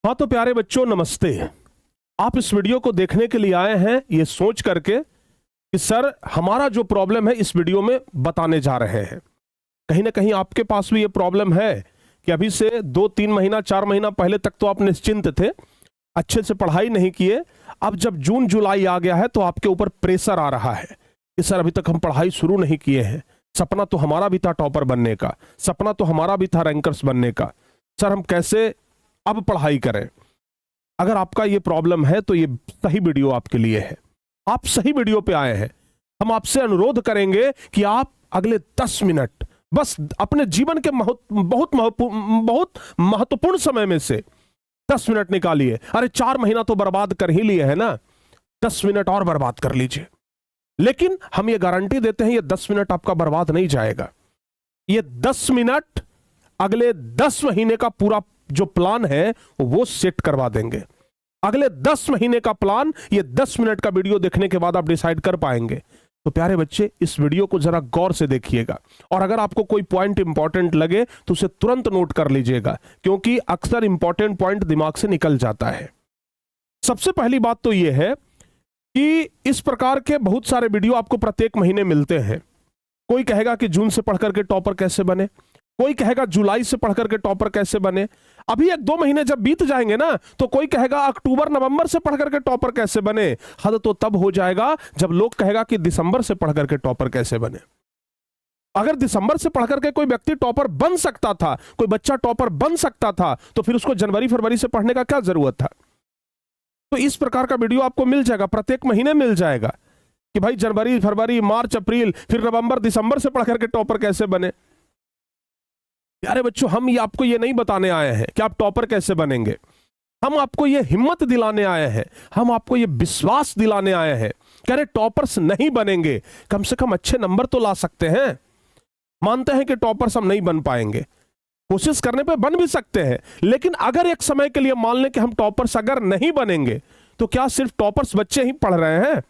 हाँ तो प्यारे बच्चों नमस्ते। आप इस वीडियो को देखने के लिए आए हैं ये सोच करके कि सर हमारा जो प्रॉब्लम है इस वीडियो में बताने जा रहे हैं। कहीं ना कहीं आपके पास भी ये प्रॉब्लम है कि अभी से 2-3 महीना 4 महीना पहले तक तो आप निश्चिंत थे, अच्छे से पढ़ाई नहीं किए। अब जब जून जुलाई आ गया है तो आपके ऊपर प्रेशर आ रहा है कि सर अभी तक हम पढ़ाई शुरू नहीं किए हैं, सपना तो हमारा भी था टॉपर बनने का, सपना तो हमारा भी था रैंकर्स बनने का, सर हम कैसे अब पढ़ाई करें। अगर आपका ये प्रॉब्लम है तो ये सही वीडियो आपके लिए है, आप सही वीडियो पे आए हैं। हम आपसे अनुरोध करेंगे कि आप अगले 10 मिनट बस अपने जीवन के बहुत महत्वपूर्ण समय में से 10 मिनट निकालिए। अरे 4 महीना तो बर्बाद कर ही लिए है ना, 10 मिनट और बर्बाद कर लीजिए। लेकिन हम ये गारंटी देते हैं ये 10 मिनट आपका बर्बाद नहीं जाएगा। ये 10 मिनट अगले 10 महीने का पूरा जो प्लान है वो सेट करवा देंगे। अगले 10 महीने का प्लान ये 10 मिनट का वीडियो देखने के बाद आप डिसाइड कर पाएंगे। तो प्यारे बच्चे इस वीडियो को जरा गौर से देखिएगा और अगर आपको कोई पॉइंट इंपॉर्टेंट लगे तो उसे तुरंत नोट कर लीजिएगा, क्योंकि अक्सर इंपॉर्टेंट पॉइंट दिमाग से निकल जाता है। सबसे पहली बात तो यह है कि इस प्रकार के बहुत सारे वीडियो आपको प्रत्येक महीने मिलते हैं। कोई कहेगा कि जून से पढ़कर के टॉपर कैसे बने, कोई कहेगा जुलाई से पढ़कर के टॉपर कैसे बने। अभी 1-2 महीने जब बीत जाएंगे ना तो कोई कहेगा अक्टूबर नवंबर से पढ़कर के टॉपर कैसे बने। हद तो तब हो जाएगा जब लोग कहेगा कि दिसंबर से पढ़कर के टॉपर कैसे बने। अगर दिसंबर से पढ़कर के कोई व्यक्ति टॉपर बन सकता था, कोई बच्चा टॉपर बन सकता था, तो फिर उसको जनवरी फरवरी से पढ़ने का क्या जरूरत था। तो इस प्रकार का वीडियो आपको मिल जाएगा, प्रत्येक महीने मिल जाएगा कि भाई जनवरी फरवरी मार्च अप्रैल फिर नवंबर दिसंबर से पढ़कर के टॉपर कैसे बने। प्यारे बच्चों हम ये आपको ये नहीं बताने आए हैं कि आप टॉपर कैसे बनेंगे, हम आपको ये हिम्मत दिलाने आए हैं, हम आपको ये विश्वास दिलाने आए हैं कि अरे टॉपर्स नहीं बनेंगे, कम से कम अच्छे नंबर तो ला सकते हैं। मानते हैं कि टॉपर्स हम नहीं बन पाएंगे, कोशिश करने पे बन भी सकते हैं, लेकिन अगर एक समय के लिए मान लें कि हम टॉपर्स अगर नहीं बनेंगे तो क्या सिर्फ टॉपर्स बच्चे ही पढ़ रहे हैं?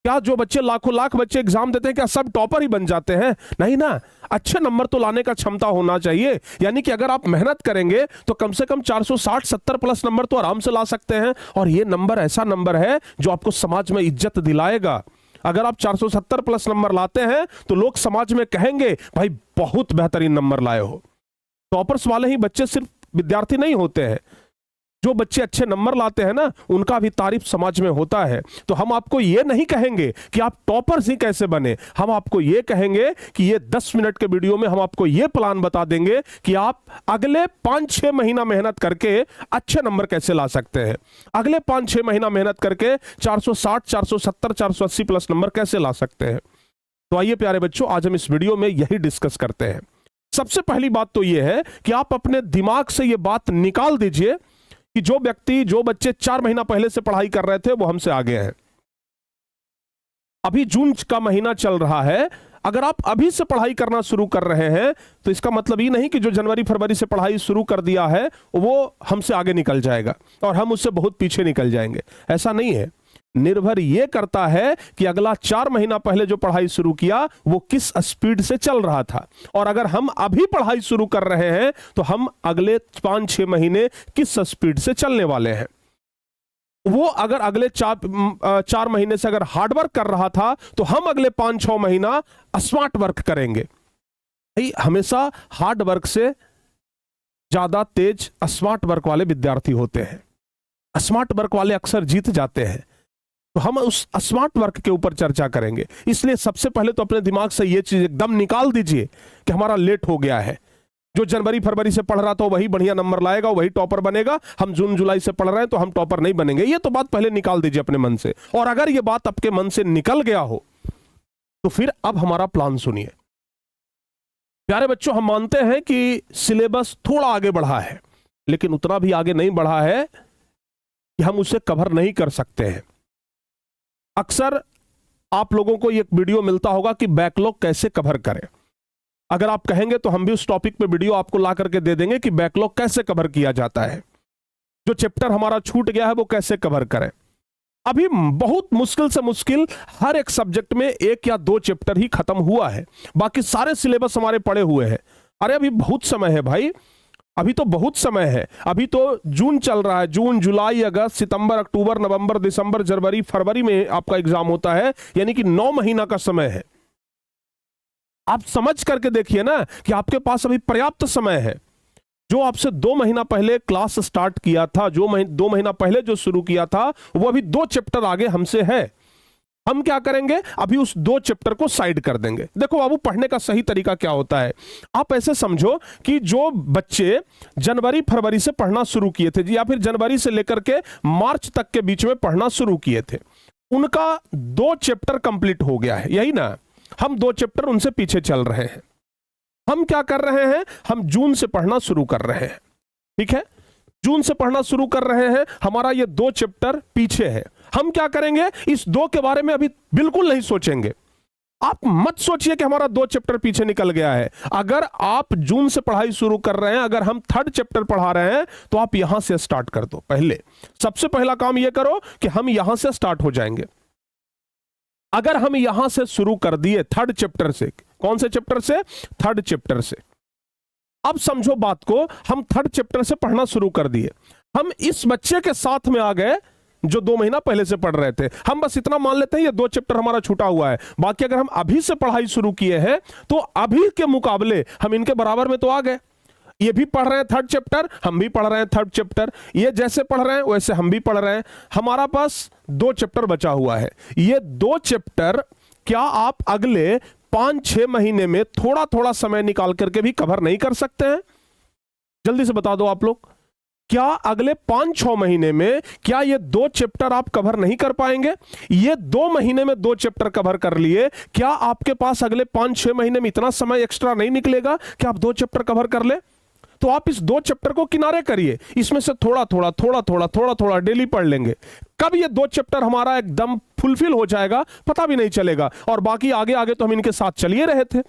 क्या जो बच्चे लाखों लाख बच्चे एग्जाम देते हैं क्या सब टॉपर ही बन जाते हैं? नहीं ना, अच्छे नंबर तो लाने का क्षमता होना चाहिए। यानी कि अगर आप मेहनत करेंगे तो कम से कम 460-70 प्लस नंबर तो आराम से ला सकते हैं। और ये नंबर ऐसा नंबर है जो आपको समाज में इज्जत दिलाएगा। अगर आप 470 प्लस नंबर लाते हैं तो लोग समाज में कहेंगे भाई बहुत बेहतरीन नंबर लाए हो। टॉपर्स वाले ही बच्चे सिर्फ विद्यार्थी नहीं होते हैं, जो बच्चे अच्छे नंबर लाते हैं ना उनका भी तारीफ समाज में होता है। तो हम आपको ये नहीं कहेंगे कि आप टॉपर्स ही कैसे बने, हम आपको ये कहेंगे कि ये 10 मिनट के वीडियो में हम आपको ये प्लान बता देंगे कि आप अगले 5-6 महीना मेहनत करके अच्छे नंबर कैसे ला सकते हैं। अगले 5-6 महीना मेहनत करके 460 470 480 प्लस नंबर कैसे ला सकते हैं। तो आइए प्यारे बच्चों आज हम इस वीडियो में यही डिस्कस करते हैं। सबसे पहली बात तो यह है कि आप अपने दिमाग से यह बात निकाल दीजिए कि जो बच्चे 4 महीना पहले से पढ़ाई कर रहे थे वो हमसे आगे हैं। अभी जून का महीना चल रहा है, अगर आप अभी से पढ़ाई करना शुरू कर रहे हैं तो इसका मतलब ये नहीं कि जो जनवरी फरवरी से पढ़ाई शुरू कर दिया है वो हमसे आगे निकल जाएगा और हम उससे बहुत पीछे निकल जाएंगे। ऐसा नहीं है, निर्भर यह करता है कि अगला 4 महीना पहले जो पढ़ाई शुरू किया वो किस स्पीड से चल रहा था, और अगर हम अभी पढ़ाई शुरू कर रहे हैं तो हम अगले 5-6 महीने किस स्पीड से चलने वाले हैं। वो अगर अगले 4 महीने से अगर हार्ड वर्क कर रहा था तो हम अगले 5-6 महीना स्मार्ट वर्क करेंगे। हमेशा हार्ड वर्क से ज्यादा तेज स्मार्ट वर्क वाले विद्यार्थी होते हैं, स्मार्ट वर्क वाले अक्सर जीत जाते हैं। तो हम उस स्मार्ट वर्क के ऊपर चर्चा करेंगे। इसलिए सबसे पहले तो अपने दिमाग से यह चीज एकदम निकाल दीजिए कि हमारा लेट हो गया है। जो जनवरी फरवरी से पढ़ रहा था वही बढ़िया नंबर लाएगा, वही टॉपर बनेगा, हम जून जुलाई से पढ़ रहे हैं तो हम टॉपर नहीं बनेंगे। ये तो बात पहले निकाल दीजिए अपने मन से। और अगर यह बात आपके मन से निकल गया हो तो फिर अब हमारा प्लान सुनिए। प्यारे बच्चों हम मानते हैं कि सिलेबस थोड़ा आगे बढ़ा है, लेकिन उतना भी आगे नहीं बढ़ा है कि हम उसे कवर नहीं कर सकते हैं। अक्सर आप लोगों को एक वीडियो मिलता होगा कि बैकलॉग कैसे कवर करें। अगर आप कहेंगे तो हम भी उस टॉपिक पे वीडियो आपको ला करके दे देंगे कि बैकलॉग कैसे कवर किया जाता है, जो चैप्टर हमारा छूट गया है वो कैसे कवर करें। अभी बहुत मुश्किल से मुश्किल हर एक सब्जेक्ट में 1 या 2 चैप्टर ही खत्म हुआ है, बाकी सारे सिलेबस हमारे पड़े हुए हैं। अरे अभी बहुत समय है भाई, अभी तो बहुत समय है, अभी तो जून चल रहा है, जून जुलाई अगस्त सितंबर अक्टूबर नवंबर दिसंबर जनवरी फरवरी में आपका एग्जाम होता है, यानी कि 9 महीना का समय है। आप समझ करके देखिए ना कि आपके पास अभी पर्याप्त समय है। जो आपसे 2 महीना पहले क्लास स्टार्ट किया था, जो 2 महीना पहले जो शुरू किया था, वो अभी 2 चैप्टर आगे हमसे है। हम क्या करेंगे, अभी उस 2 चैप्टर को साइड कर देंगे। देखो बाबू, पढ़ने का सही तरीका क्या होता है, आप ऐसे समझो कि जो बच्चे जनवरी फरवरी से पढ़ना शुरू किए थे, या फिर जनवरी से लेकर के मार्च तक के बीच में पढ़ना शुरू किए थे, उनका 2 चैप्टर कंप्लीट हो गया है, यही ना। हम 2 चैप्टर उनसे पीछे चल रहे हैं। हम क्या कर रहे हैं, हम जून से पढ़ना शुरू कर रहे हैं, ठीक है, जून से पढ़ना शुरू कर रहे हैं, हमारा ये 2 चैप्टर पीछे है। हम क्या करेंगे, इस 2 के बारे में अभी बिल्कुल नहीं सोचेंगे। आप मत सोचिए कि हमारा 2 चैप्टर पीछे निकल गया है। अगर आप जून से पढ़ाई शुरू कर रहे हैं, अगर हम 3rd चैप्टर पढ़ा रहे हैं, तो आप यहां से स्टार्ट कर दो। पहले सबसे पहला काम यह करो कि हम यहां से स्टार्ट हो जाएंगे। अगर हम यहां से शुरू कर दिए 3rd चैप्टर से, कौन से चैप्टर से, 3rd चैप्टर से, अब समझो बात को, हम 3rd चैप्टर से पढ़ना शुरू कर दिए, हम इस बच्चे के साथ में आ गए जो 2 महीना पहले से पढ़ रहे थे। हम बस इतना मान लेते हैं ये 2 चैप्टर हमारा छूटा हुआ है, बाकी अगर हम अभी से पढ़ाई शुरू किए हैं तो अभी के मुकाबले हम इनके बराबर में तो आ गए। ये भी पढ़ रहे हैं 3rd चैप्टर, हम भी पढ़ रहे हैं 3rd चैप्टर, ये जैसे पढ़ रहे हैं वैसे हम भी पढ़ रहे हैं। हमारा पास 2 चैप्टर बचा हुआ है। ये 2 चैप्टर क्या आप अगले 5-6 महीने में थोड़ा थोड़ा समय निकाल करके भी कवर नहीं कर सकते हैं? जल्दी से बता दो आप लोग, क्या अगले 5-6 महीने में क्या ये 2 चैप्टर आप कवर नहीं कर पाएंगे? ये 2 महीने में 2 चैप्टर कवर कर लिए, क्या आपके पास अगले 5-6 महीने में इतना समय एक्स्ट्रा नहीं निकलेगा कि आप 2 चैप्टर कवर कर ले? तो आप इस 2 चैप्टर को किनारे करिए, इसमें से थोड़ा थोड़ा डेली पढ़ लेंगे। कब ये 2 चैप्टर हमारा एकदम फुलफिल हो जाएगा पता भी नहीं चलेगा, और बाकी आगे आगे तो हम इनके साथ चलिए रहे थे,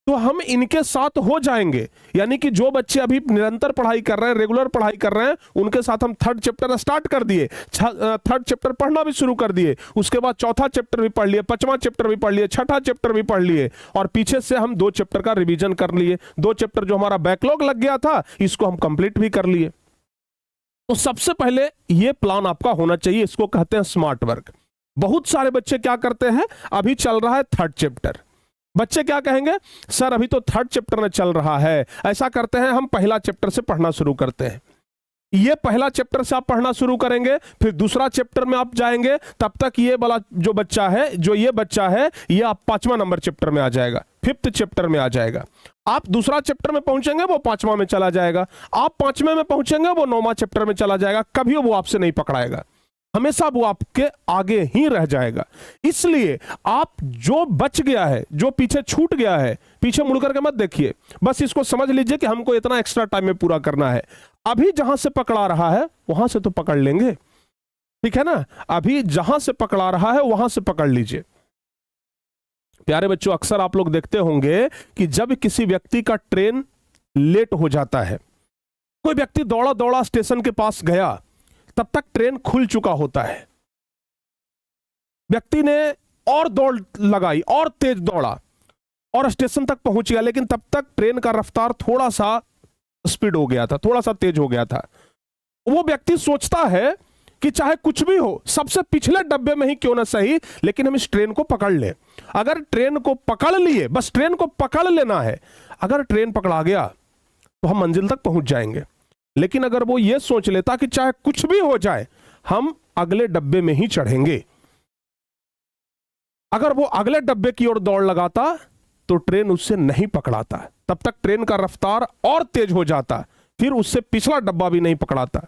तो हम इनके साथ हो जाएंगे। यानी कि जो बच्चे अभी निरंतर पढ़ाई कर रहे हैं, रेगुलर पढ़ाई कर रहे हैं, उनके साथ हम 3rd चैप्टर स्टार्ट कर दिए, 3rd चैप्टर पढ़ना भी शुरू कर दिए, उसके बाद 4था चैप्टर भी पढ़ लिए, 5वां चैप्टर भी पढ़ लिए, 6ठा चैप्टर भी पढ़ लिए, और पीछे से हम 2 चैप्टर का रिवीजन कर लिए। 2 चैप्टर जो हमारा बैकलॉग लग गया था, इसको हम कंप्लीट भी कर लिए। तो सबसे पहले यह प्लान आपका होना चाहिए, इसको कहते हैं स्मार्ट वर्क। बहुत सारे बच्चे क्या करते हैं, अभी चल रहा है 3rd चैप्टर, बच्चे क्या कहेंगे, सर अभी तो 3rd चैप्टर में चल रहा है। ऐसा करते हैं, हम पहला चैप्टर से पढ़ना शुरू करते हैं। ये पहला चैप्टर से आप पढ़ना शुरू करेंगे, फिर दूसरा चैप्टर में आप जाएंगे, तब तक ये वाला जो बच्चा है, ये आप 5वां नंबर चैप्टर में आ जाएगा, 5th चैप्टर में आ जाएगा। आप दूसरा चैप्टर में पहुंचेंगे, वो 5वां में चला जाएगा। आप 5वें में पहुंचेंगे, वो 9वां चैप्टर में चला जाएगा। कभी वो आपसे नहीं पकड़ाएगा, हमेशा वो आपके आगे ही रह जाएगा। इसलिए आप जो बच गया है, जो पीछे छूट गया है, पीछे मुड़ करके मत देखिए, बस इसको समझ लीजिए कि हमको इतना एक्स्ट्रा टाइम में पूरा करना है। अभी जहां से पकड़ा रहा है वहां से तो पकड़ लेंगे, ठीक है ना। अभी जहां से पकड़ा रहा है वहां से पकड़ लीजिए। प्यारे बच्चों, अक्सर आप लोग देखते होंगे कि जब किसी व्यक्ति का ट्रेन लेट हो जाता है, कोई व्यक्ति दौड़ा दौड़ा स्टेशन के पास गया, तब तक ट्रेन खुल चुका होता है। व्यक्ति ने और दौड़ लगाई और तेज दौड़ा और स्टेशन तक पहुंच गया, लेकिन तब तक ट्रेन का रफ्तार थोड़ा सा स्पीड हो गया था, थोड़ा सा तेज हो गया था। वो व्यक्ति सोचता है कि चाहे कुछ भी हो, सबसे पिछले डब्बे में ही क्यों ना सही, लेकिन हम इस ट्रेन को पकड़ लें। अगर ट्रेन को पकड़ लिए, बस ट्रेन को पकड़ लेना है, अगर ट्रेन पकड़ा गया तो हम मंजिल तक पहुंच जाएंगे। लेकिन अगर वो ये सोच लेता कि चाहे कुछ भी हो जाए, हम अगले डब्बे में ही चढ़ेंगे, अगर वो अगले डब्बे की ओर दौड़ लगाता तो ट्रेन उससे नहीं पकड़ाता, तब तक ट्रेन का रफ्तार और तेज हो जाता, फिर उससे पिछला डब्बा भी नहीं पकड़ाता।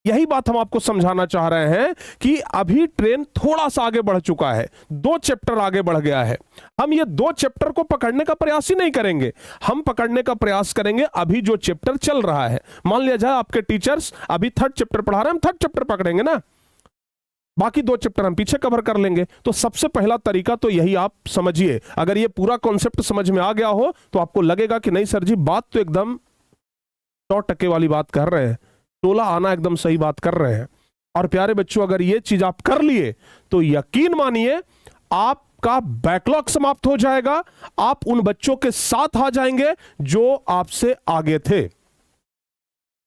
यही बात हम आपको समझाना चाह रहे हैं कि अभी ट्रेन थोड़ा सा आगे बढ़ चुका है, 2 चैप्टर आगे बढ़ गया है। हम ये 2 चैप्टर को पकड़ने का प्रयास ही नहीं करेंगे, हम पकड़ने का प्रयास करेंगे अभी जो चैप्टर चल रहा है। मान लिया जाए आपके टीचर्स अभी 3rd चैप्टर पढ़ा रहे हैं, हम 3rd चैप्टर पकड़ेंगे ना, बाकी 2 चैप्टर हम पीछे कवर कर लेंगे। तो सबसे पहला तरीका तो यही आप समझिए। अगर ये पूरा कॉन्सेप्ट समझ में आ गया हो तो आपको लगेगा कि नहीं सर जी, बात तो एकदम 100% वाली बात कर रहे हैं, टोला आना एकदम सही बात कर रहे हैं। और प्यारे बच्चों, अगर ये चीज आप कर लिए तो यकीन मानिए आपका बैकलॉग समाप्त हो जाएगा, आप उन बच्चों के साथ आ जाएंगे जो आपसे आगे थे।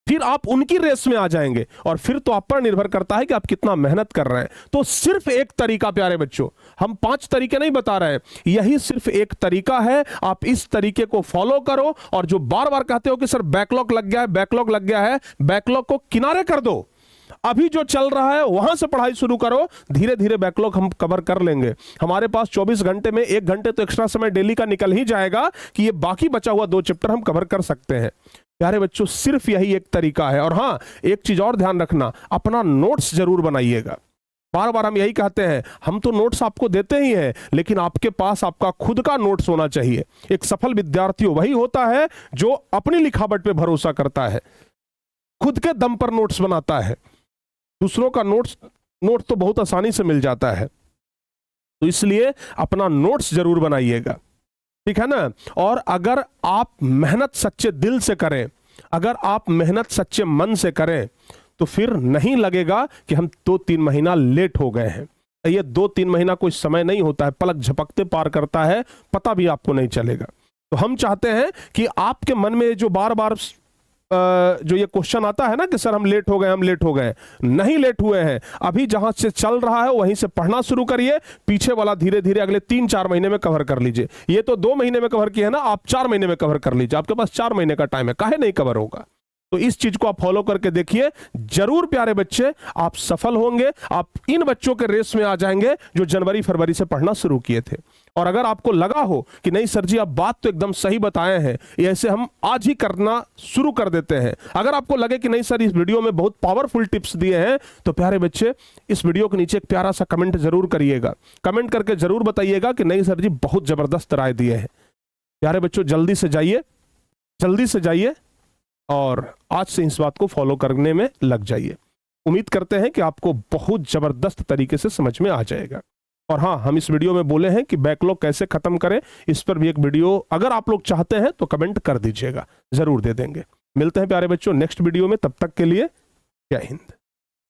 फिर आप उनकी रेस में आ जाएंगे और फिर तो आप पर निर्भर करता है कि आप कितना मेहनत कर रहे हैं। तो सिर्फ एक तरीका प्यारे बच्चों, हम 5 तरीके नहीं बता रहे हैं, यही सिर्फ एक तरीका है। आप इस तरीके को फॉलो करो और जो बार बार कहते हो कि सर बैकलॉग लग गया है, बैकलॉग लग गया है, बैकलॉग को किनारे कर दो। अभी जो चल रहा है वहां से पढ़ाई शुरू करो, धीरे धीरे बैकलॉग हम कवर कर लेंगे। हमारे पास 24 घंटे में 1 घंटे तो एक्स्ट्रा समय डेली का निकल ही जाएगा कि ये बाकी बचा हुआ 2 चैप्टर हम कवर कर सकते हैं। प्यारे बच्चों सिर्फ यही एक तरीका है। और हां, एक चीज और ध्यान रखना, अपना नोट्स जरूर बनाइएगा। बार बार हम यही कहते हैं, हम तो नोट्स आपको देते ही हैं, लेकिन आपके पास आपका खुद का नोट्स होना चाहिए। एक सफल विद्यार्थी वही होता है जो अपनी लिखावट पे भरोसा करता है, खुद के दम पर नोट्स बनाता है। दूसरों का नोट तो बहुत आसानी से मिल जाता है, तो इसलिए अपना नोट्स जरूर बनाइएगा, ठीक है ना। और अगर आप मेहनत सच्चे दिल से करें, अगर आप मेहनत सच्चे मन से करें, तो फिर नहीं लगेगा कि हम 2-3 महीना लेट हो गए हैं। ये 2-3 महीना कोई समय नहीं होता है, पलक झपकते पार करता है, पता भी आपको नहीं चलेगा। तो हम चाहते हैं कि आपके मन में जो बार बार जो ये क्वेश्चन आता है ना कि सर हम लेट हो गए, हम लेट हो गए, नहीं लेट हुए हैं। अभी जहां से चल रहा है वहीं से पढ़ना शुरू करिए, पीछे वाला धीरे धीरे अगले 3-4 महीने में कवर कर लीजिए। ये तो 2 महीने में कवर किया है ना, आप 4 महीने में कवर कर लीजिए, आपके पास 4 महीने का टाइम है, काहे नहीं कवर होगा। तो इस चीज को आप फॉलो करके देखिए, जरूर प्यारे बच्चे आप सफल होंगे। आप इन बच्चों के रेस में आ जाएंगे जो जनवरी फरवरी से पढ़ना शुरू किए थे। और अगर आपको लगा हो कि नहीं सर जी आप बात तो एकदम सही बताए हैं, ऐसे हम आज ही करना शुरू कर देते हैं, अगर आपको लगे कि नहीं सर इस वीडियो में बहुत पावरफुल टिप्स दिए हैं, तो प्यारे बच्चे इस वीडियो के नीचे एक प्यारा सा कमेंट जरूर करिएगा। कमेंट करके जरूर बताइएगा कि नहीं सर जी बहुत जबरदस्त राय दिए हैं। प्यारे बच्चों जल्दी से जाइए और आज से इस बात को फॉलो करने में लग जाइए। उम्मीद करते हैं कि आपको बहुत जबरदस्त तरीके से समझ में आ जाएगा। और हाँ, हम इस वीडियो में बोले हैं कि बैकलॉग कैसे खत्म करें, इस पर भी एक वीडियो अगर आप लोग चाहते हैं तो कमेंट कर दीजिएगा, जरूर दे देंगे। मिलते हैं प्यारे बच्चों नेक्स्ट वीडियो में, तब तक के लिए जय हिंद।